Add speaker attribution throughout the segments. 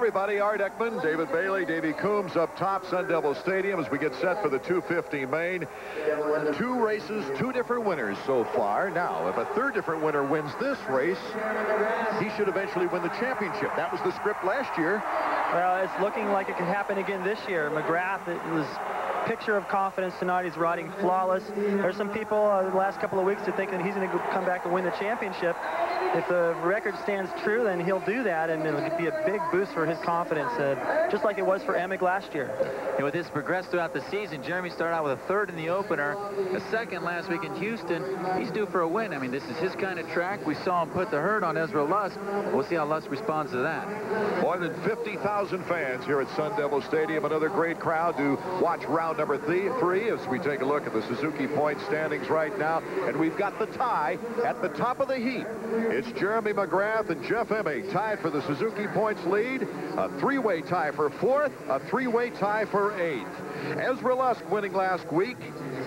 Speaker 1: everybody. Art Ekman, David Bailey, Davey Coombs up top, Sun Devil Stadium as we get set for the 250 main. 2 races, 2 different winners so far. Now, if a third different winner wins this race, he should eventually win the championship. That was the script last year.
Speaker 2: Well, it's looking like it could happen again this year. McGrath, it was picture of confidence tonight. He's riding flawless. There's some people the last couple of weeks that think that he's going to come back and win the championship. If the record stands true, then he'll do that, and it'll be a big boost for his confidence, just like it was for Emig last year.
Speaker 3: And with this progressed throughout the season, Jeremy started out with a 3rd in the opener, a 2nd last week in Houston. He's due for a win. I mean, this is his kind of track. We saw him put the hurt on Ezra Lusk. We'll see how Lusk responds to that.
Speaker 1: More than 50,000 fans here at Sun Devil Stadium. Another great crowd to watch round number 3 as we take a look at the Suzuki Point standings right now. And we've got the tie at the top of the heap. It's Jeremy McGrath and Jeff Emig tied for the Suzuki Points lead. A 3-way tie for 4th, a 3-way tie for 8th. Ezra Lusk winning last week.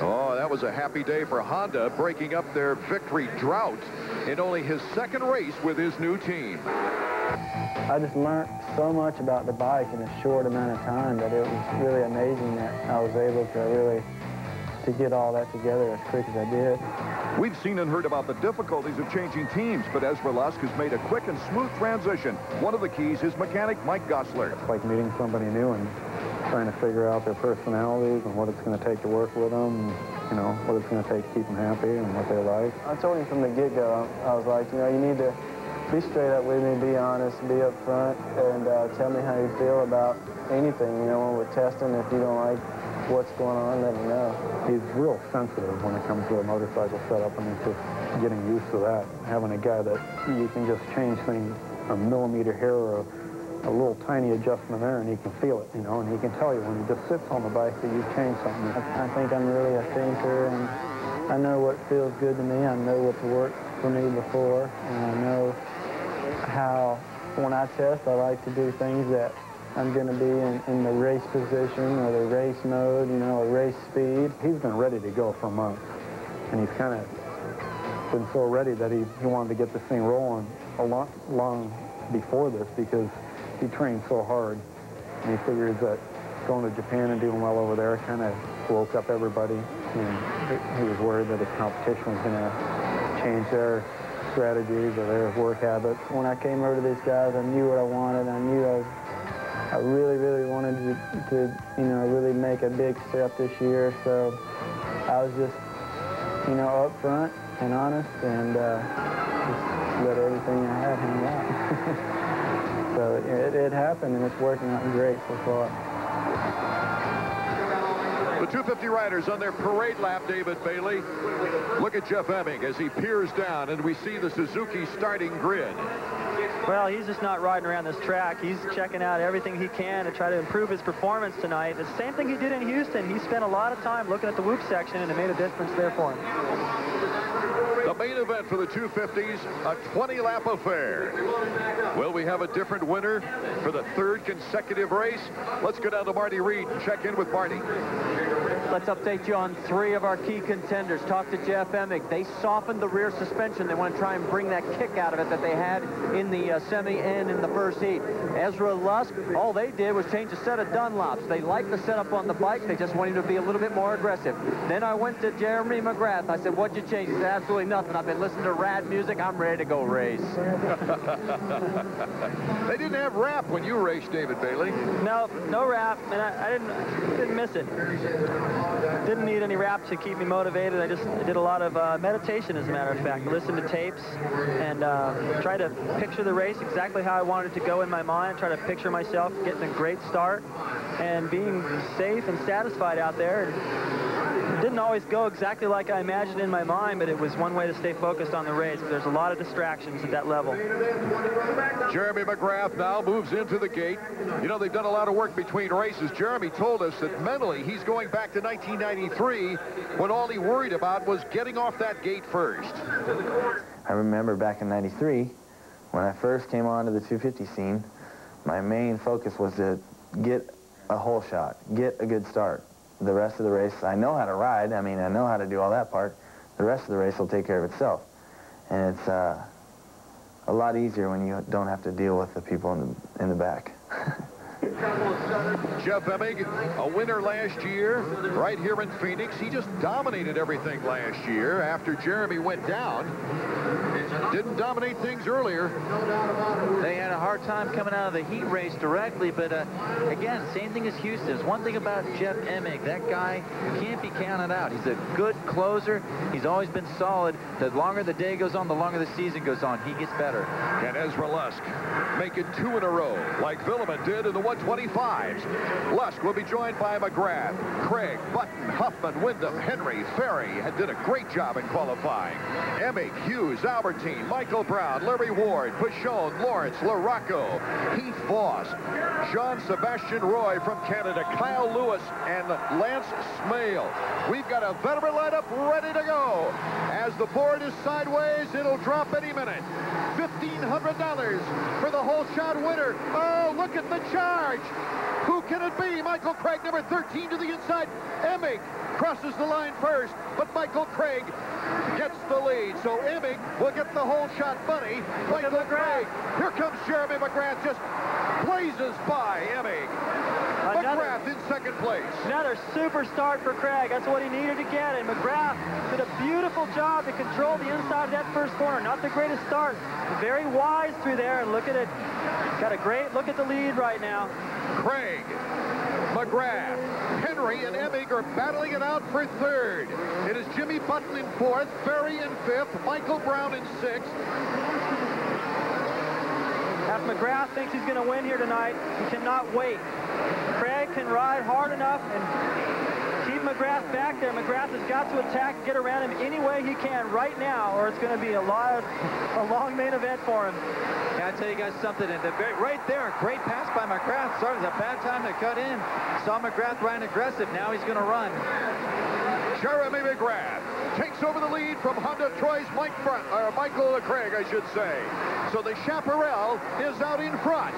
Speaker 1: Oh, that was a happy day for Honda, breaking up their victory drought in only his 2nd race with his new team.
Speaker 4: I just learned so much about the bike in a short amount of time that it was really amazing that I was able to get all that together as quick as I did.
Speaker 1: We've seen and heard about the difficulties of changing teams, but Ezra Lusk has made a quick and smooth transition. One of the keys is mechanic Mike Gosler.
Speaker 4: It's like meeting somebody new and trying to figure out their personalities and what it's going to take to work with them, and, you know, what it's going to take to keep them happy and what they like. I told him from the get-go, I was like, you know, you need to be straight up with me, be honest, be up front, and tell me how you feel about anything. You know, when we're testing, if you don't like what's going on, let me know. He's real sensitive when it comes to a motorcycle setup, and it's just getting used to that. Having a guy that you can just change things a millimeter here or a little tiny adjustment there, and he can feel it, you know, and he can tell you when he just sits on the bike that you've changed something. I think I'm really a thinker, and I know what feels good to me. I know what's worked for me before, and I know how, when I test, I like to do things that I'm going to be in the race position or the race mode, you know, or race speed. He's been ready to go for months, and he's kind of been so ready that he wanted to get this thing rolling a long before this, because he trained so hard, and he figures that going to Japan and doing well over there kind of woke up everybody, and he was worried that his competition was going to change their strategies or their work habits. When I came over to these guys, I knew what I wanted. I knew I really, really wanted to, you know, really make a big step this year. So I was just, you know, up front and honest, and just let everything I had hang out. So it happened, and it's working out great so far.
Speaker 1: The 250 riders on their parade lap, David Bailey. Look at Jeff Emig as he peers down, and we see the Suzuki starting grid.
Speaker 2: Well, he's just not riding around this track. He's checking out everything he can to try to improve his performance tonight. The same thing he did in Houston. He spent a lot of time looking at the whoop section, and it made a difference there for him.
Speaker 1: The main event for the 250s, a 20-lap affair. Will we have a different winner for the 3rd consecutive race? Let's go down to Marty Reed and check in with Marty.
Speaker 5: Let's update you on 3 of our key contenders. Talk to Jeff Emig. They softened the rear suspension. They want to try and bring that kick out of it that they had in the semi and in the first heat. Ezra Lusk, all they did was change a set of Dunlops. They like the setup on the bike. They just want him to be a little bit more aggressive. Then I went to Jeremy McGrath. I said, what'd you change? He said, absolutely nothing. I've been listening to rad music. I'm ready to go race.
Speaker 1: They didn't have rap when you raced, David Bailey.
Speaker 2: No rap, and I didn't miss it. Didn't need any rap to keep me motivated. I did a lot of meditation, as a matter of fact. Listened to tapes and tried to picture the race exactly how I wanted it to go in my mind. Try to picture myself getting a great start and being safe and satisfied out there. It didn't always go exactly like I imagined in my mind, but it was one way to stay focused on the race. There's a lot of distractions at that level.
Speaker 1: Jeremy McGrath now moves into the gate. You know, they've done a lot of work between races. Jeremy told us that mentally he's going back to 1993 when all he worried about was getting off that gate first.
Speaker 6: I remember back in '93 when I first came onto the 250 scene, my main focus was to get a hole shot, get a good start. The rest of the race, I know how to ride. I mean, I know how to do all that part. The rest of the race will take care of itself. And it's a lot easier when you don't have to deal with the people in the back.
Speaker 1: Jeff Emig, a winner last year right here in Phoenix. He just dominated everything last year after Jeremy went down. Didn't dominate things earlier.
Speaker 3: They had a hard time coming out of the heat race directly, but again, same thing as Houston's. One thing about Jeff Emig, that guy can't be counted out. He's a good closer. He's always been solid. The longer the day goes on, the longer the season goes on. He gets better.
Speaker 1: Can Ezra Lusk make it 2 in a row like Villeman did in the 125s? Lusk will be joined by McGrath, Craig, Button, Huffman, Wyndham, Henry, Ferry did a great job in qualifying. Emig, Hughes, Albertine, Michael Brown, Larry Ward, Buchon, Lawrence, LaRocco, Heath Voss, Jean-Sebastian Roy from Canada, Kyle Lewis, and Lance Smale. We've got a veteran lineup ready to go. As the board is sideways, it'll drop any minute. $1,500 for the whole shot winner. Oh, look at the charge. Who can it be? Michael Craig, number 13 to the inside. Emig crosses the line first, but Michael Craig gets the lead. So Emig will get the whole shot money. Michael Craig. Here comes Jeremy McGrath, just blazes by Emig. McGrath in second place.
Speaker 2: Another super start for Craig. That's what he needed to get. And McGrath did a beautiful job to control the inside of that first corner. Not the greatest start. Very wise through there. And look at it. Got a great look at the lead right now.
Speaker 1: Craig, McGrath, Henry, and Emig are battling it out for third. It is Jimmy Button in fourth, Ferry in fifth, Michael Brown in sixth.
Speaker 2: If McGrath thinks he's going to win here tonight, he cannot wait. Craig can ride hard enough and keep McGrath back there. McGrath has got to attack, get around him any way he can right now, or it's going to be a long main event for him.
Speaker 3: Can I tell you guys something? Right there, great pass by McGrath. Sorry, it was a bad time to cut in. Saw McGrath riding aggressive. Now he's going to run.
Speaker 1: Jeremy McGrath takes over the lead from Honda Troy's Michael Craig, I should say. So the Chaparral is out in front.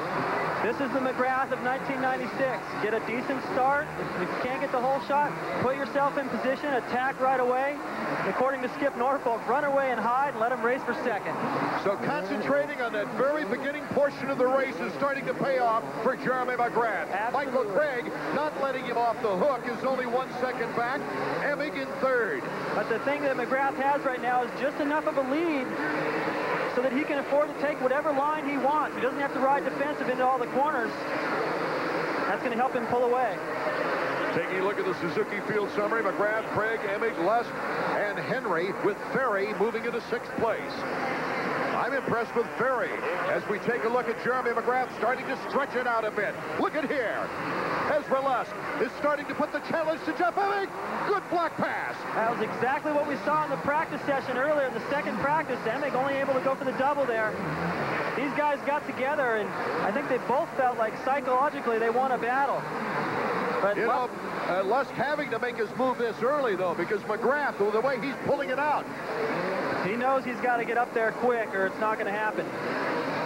Speaker 2: This is the McGrath of 1996. Get a decent start. If you can't get the whole shot, put yourself in position, attack right away. According to Skip Norfolk, run away and hide and let him race for second.
Speaker 1: So concentrating on that very beginning portion of the race is starting to pay off for Jeremy McGrath.
Speaker 2: Absolutely.
Speaker 1: Michael Craig not letting him off the hook is only 1 second back. Emig in third.
Speaker 2: But the thing that McGrath has right now is just enough of a lead so that he can afford to take whatever line he wants. He doesn't have to ride defensive into all the corners. That's going to help him pull away.
Speaker 1: Taking a look at the Suzuki field summary, McGrath, Craig, Emig, Lusk, and Henry, with Ferry moving into sixth place. I'm impressed with Ferry as we take a look at Jeremy McGrath starting to stretch it out a bit. Look at here. Ezra Lusk is starting to put the challenge to Jeff Emig. Good block pass.
Speaker 2: That was exactly what we saw in the practice session earlier. In the second practice, Emig only able to go for the double there. These guys got together, and I think they both felt like psychologically they won a battle. But
Speaker 1: you know, Lusk having to make his move this early, though, because McGrath, the way he's pulling it out.
Speaker 2: He knows he's got to get up there quick, or it's not going to happen.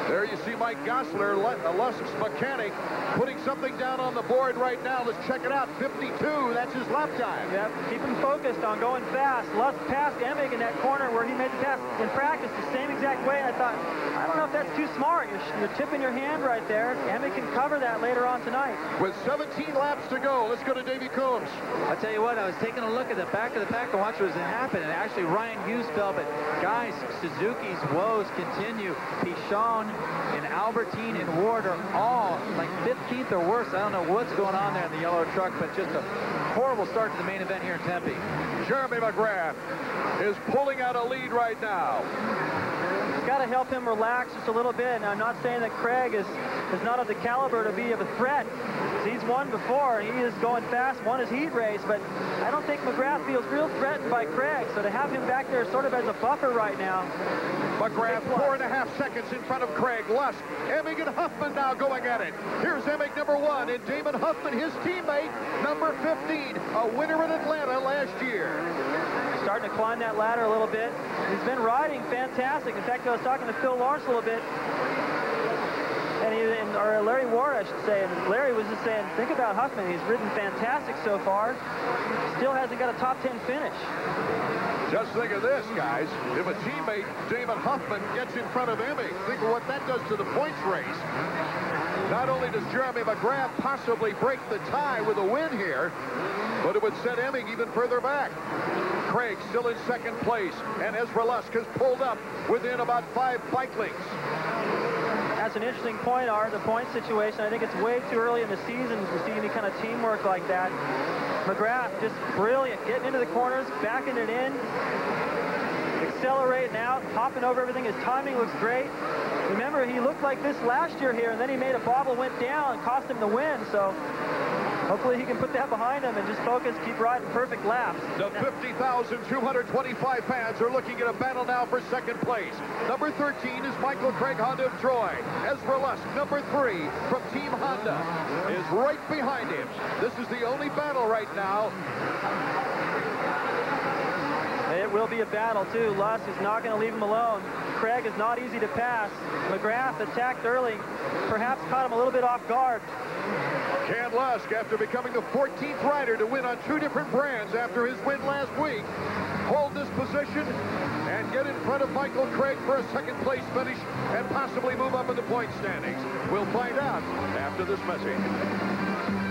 Speaker 1: There you see Mike Gosselaar, Lusk's mechanic, putting something down on the board right now. Let's check it out. 52, that's his lap time.
Speaker 2: Yep, keep him focused on going fast. Lusk passed Emig in that corner where he made the pass in practice the same exact way. I thought, I don't know if that's too smart. You're tipping your hand right there. Emig can cover that later on tonight.
Speaker 1: With 17 laps to go, let's go to Davey Coombs.
Speaker 3: I'll tell you what, I was taking a look at the back of the pack to watch what was going to happen, and actually Ryan Hughes fell, but guys, Suzuki's woes continue. Pichon and Albertine and Ward are all like 15th or worse. I don't know what's going on there in the yellow truck, but just a horrible start to the main event here in Tempe.
Speaker 1: Jeremy McGrath is pulling out a lead right now.
Speaker 2: It's got to help him relax just a little bit. And I'm not saying that Craig is not of the caliber to be of a threat. He's won before. He is going fast, won his heat race, but I don't think McGrath feels real threatened by Craig. So to have him back there sort of as a buffer right now.
Speaker 1: McGrath 4.5 seconds in front of Craig. Lusk, Emig, and Huffman now going at it. Here's Emig, number 1, and Damon Huffman, his teammate, number 15, a winner in Atlanta last year.
Speaker 2: Starting to climb that ladder a little bit. He's been riding fantastic. In fact, I was talking to Phil Lawrence a little bit. or Larry Ward, I should say. And Larry was just saying, think about Huffman. He's ridden fantastic so far. Still hasn't got a top 10 finish.
Speaker 1: Just think of this, guys. If a teammate, Damon Huffman, gets in front of Emig, think of what that does to the points race. Not only does Jeremy McGrath possibly break the tie with a win here, but it would set Emig even further back. Craig still in second place, and Ezra Lusk has pulled up within about 5 bike lengths.
Speaker 2: That's an interesting point, Art, the point situation. I think it's way too early in the season to see any kind of teamwork like that. McGrath just brilliant, getting into the corners, backing it in, accelerating out, hopping over everything. His timing looks great. Remember, he looked like this last year here, and then he made a bobble, went down, and cost him the win. So hopefully he can put that behind him and just focus, keep riding perfect laps.
Speaker 1: The 50,225 fans are looking at a battle now for second place. Number 13 is Michael Craig Honda of Troy. Ezra Lusk, number 3 from Team Honda, is right behind him. This is the only battle right now.
Speaker 2: It will be a battle, too. Lusk is not going to leave him alone. Craig is not easy to pass. McGrath attacked early, perhaps caught him a little bit off guard.
Speaker 1: Ken Lusk, after becoming the 14th rider to win on 2 different brands after his win last week, hold this position and get in front of Michael Craig for a second place finish and possibly move up in the point standings. We'll find out after this message.